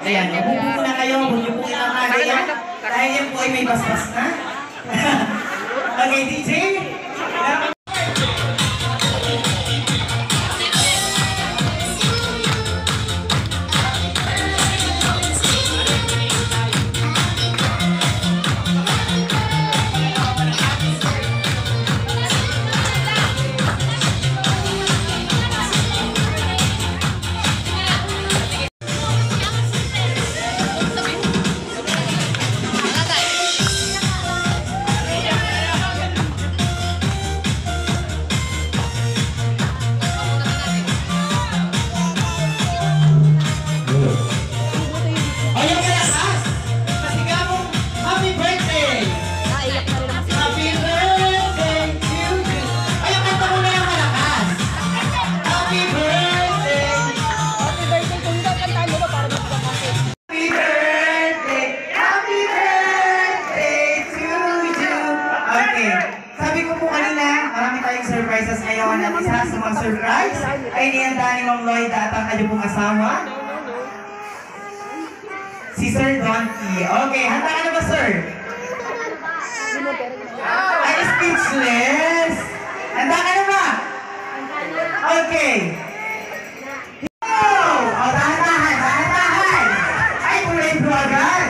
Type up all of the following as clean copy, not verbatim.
Ayan, upo na kayo, huwag niyo po ilalagay yan. Dahil yan po ay may basbas na. Okay, DJ? Surprises ngayon at isa sa mga surprise ay nihanda ni Ma'am Lloyd at ang kanyang pong asawa, si Sir Donkey. Okay, handa ka na ba, sir? Ay, speechless! Handa ka na ba? Okay. Oh, dahan-dahan, dahan-dahan! Ay, kulay blue agad!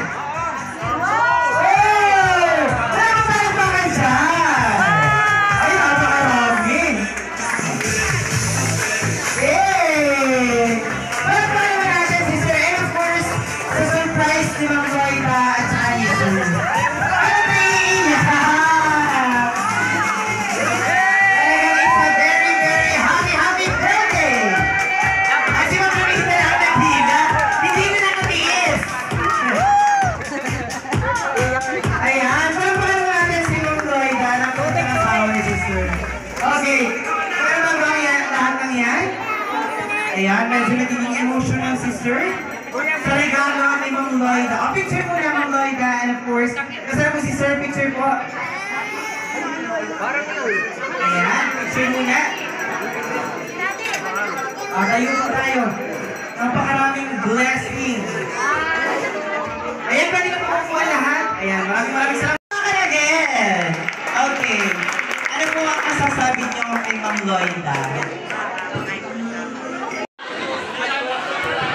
Ayan, medyo nagiging emotional si Sir. Sa regalo kay Ma'am Lloyda. O, picture mo na, Ma'am Lloyda. And of course, kasama mo si Sir, picture po. Ayan, picture muna. O, tayo po tayo. Napakaraming blessing. Ayan, pwede na po po lahat. Ayan, maraming salamat. Okay. Ano po ang masasabi niyo kay Ma'am Lloyda?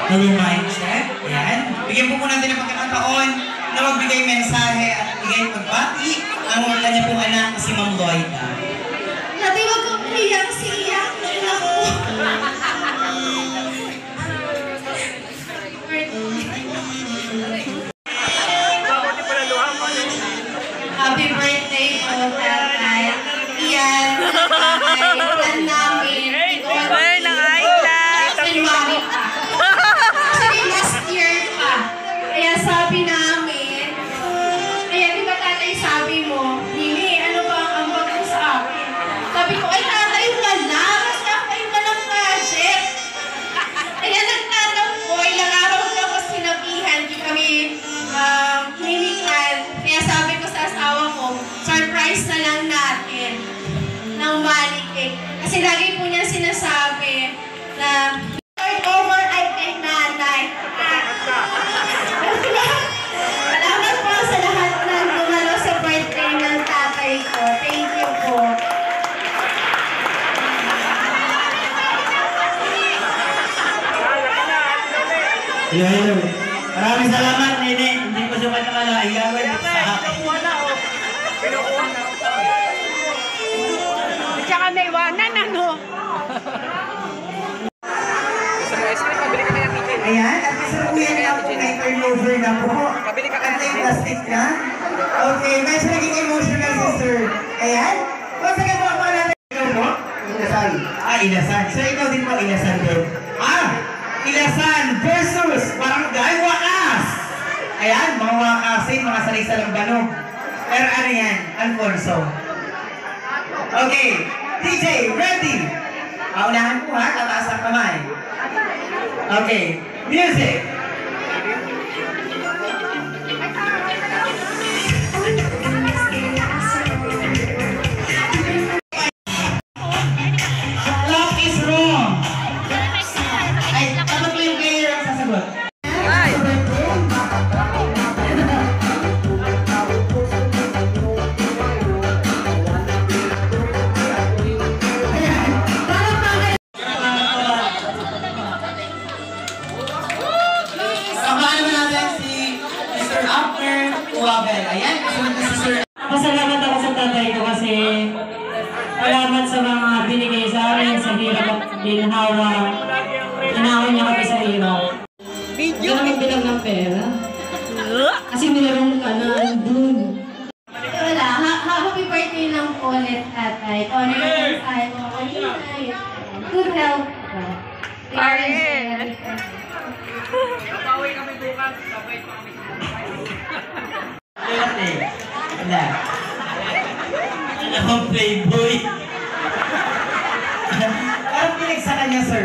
Mind check. Ayan. Bigyan po muna natin ng pagkakataon na magbigay mensahe at bigay pagbati ang kanya pong anak na si Ma'am Lloyda. Dati wag kang iyak, iyak na ako. Happy birthday po, tatay. Iyan, tatay, namin. Kaya sabi namin, kaya di ba tatay sabi mo, Nini, ano ba ang ambag mo sa akin? Sabi ko, ay tatay, wala. Kasi ako ay walang project. Kaya nagtatampo, ilang araw lang ako sinabihan, di kami mimikan. Kaya sabi ko sa asawa ko, surprise na lang natin ng money cake. Kasi lagi po niya sinasabi na over ay kay nanay. Salamat po sa lahat ng dumalo sa birthday ng tatay ko. Thank you po. Hello. Maraming salamat, Nene. Hindi ko siya matangala. Iyawan sa akin. At saka naiwanan, ano? Ayan, at kasalukuyan na po may turnover na po. At may plastic na. Okay, medyo naging emotional si Sir. Ayan. Kung sa gano'n ako natin. Ikaw po? Inasan. Inasan. So ikaw din po, Inasan din. Inasan versus Barangay Wakas. Ayan, mga wakasin, mga sanay-salang banog. Pero ano yan? Alfonso. Okay, DJ, ready? Paunahan po ha, tataas ang kamay. Okay, music! Love is wrong! Ay, tapos po yung player ang sasagot. Wabel. Ayan, kasunod na si Sir. Pasalamat ako sa tatay ko kasi salamat sa mga binigay sa amin sa hirap at ginhawa. Inawan niya kami sa hirap. Hindi naman bilang ng pera. Kasi nilarong ka na dun. Wala. Happy birthday lang po ulit, tatay. Honor yung tayo mo. Good health. Birthday. Wala. Ano akong playboy? Parang pinig sa kanya, sir.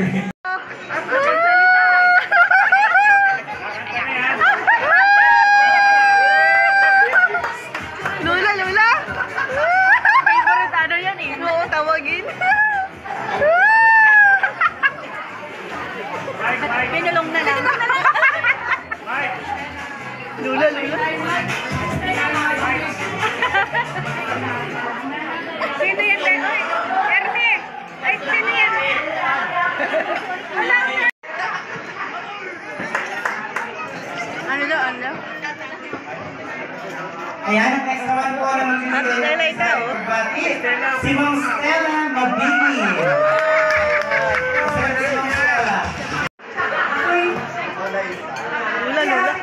Lula, Lula! Favorite ano yan eh. Oo, tawagin. Pinulong na lang. Lula, Lula. Sino yan? Ay, Erne! Ay, sino yan? Alam na! Ano daw, ano daw? Ayan, ang next naman po na Stella, ikaw. Si Ma'am Stella Mabini. Sir, si Ma'am Stella. Lula, Lula.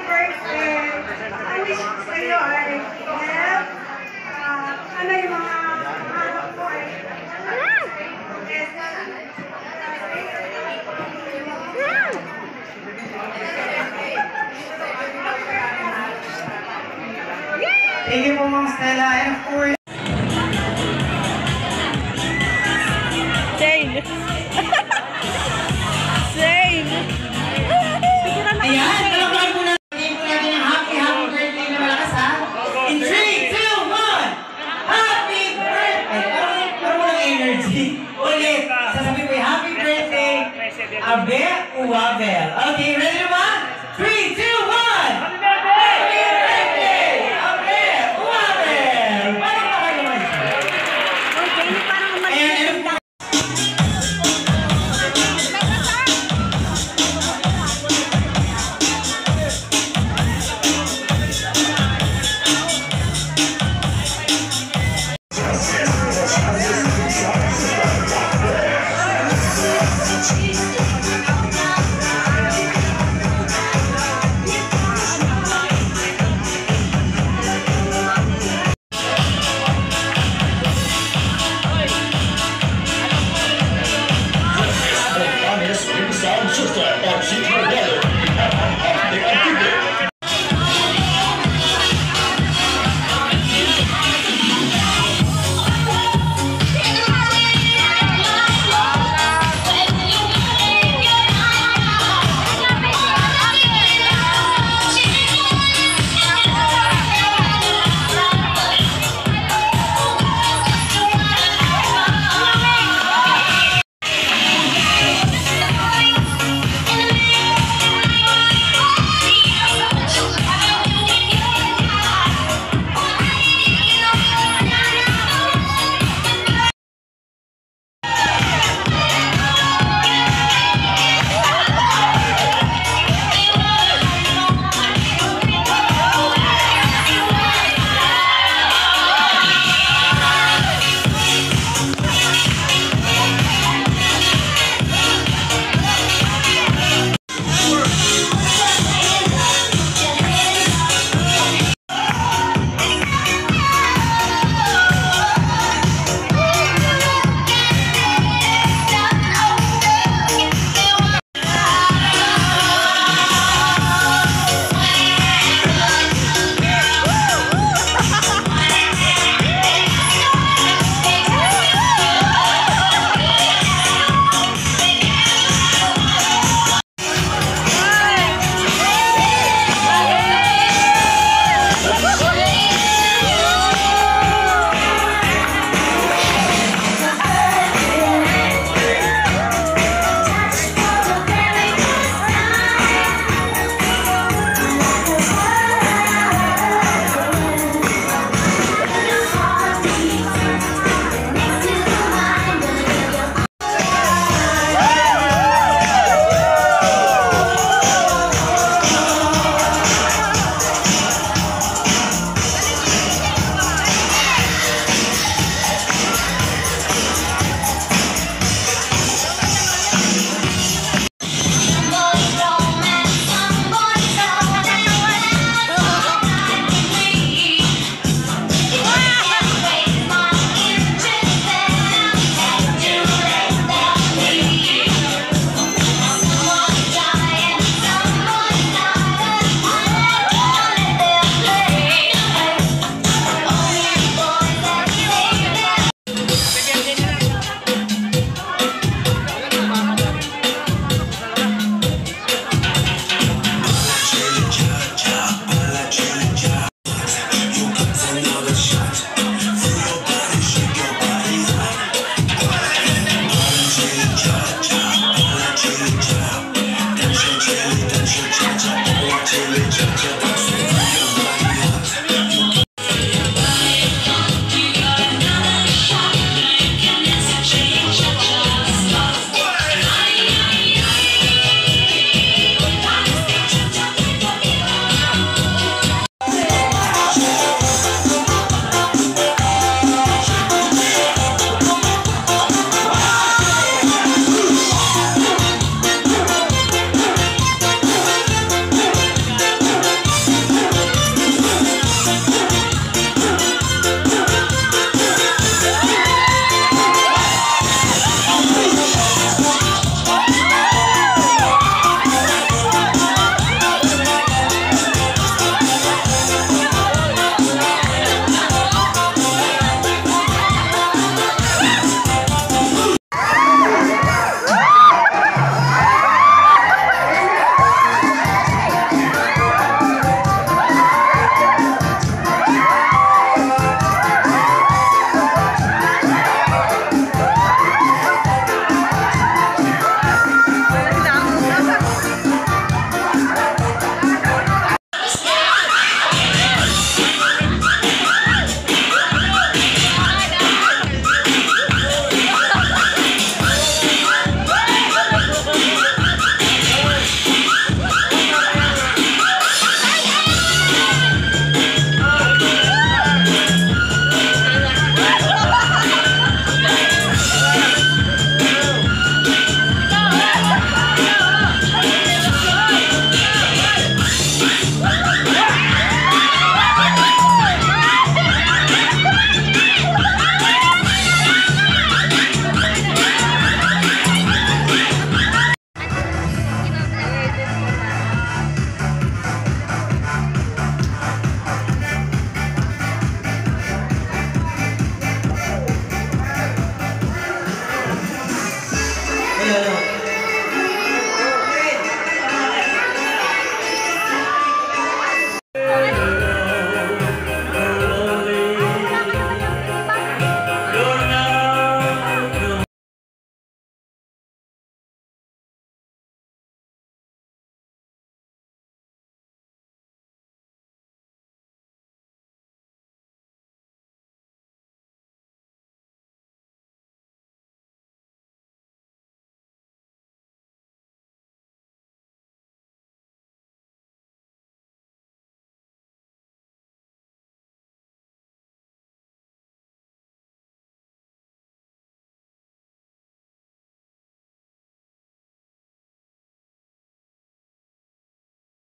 Ano yung mga anak ko ay Thank you po, Ma'am Stella. And of course, Jane.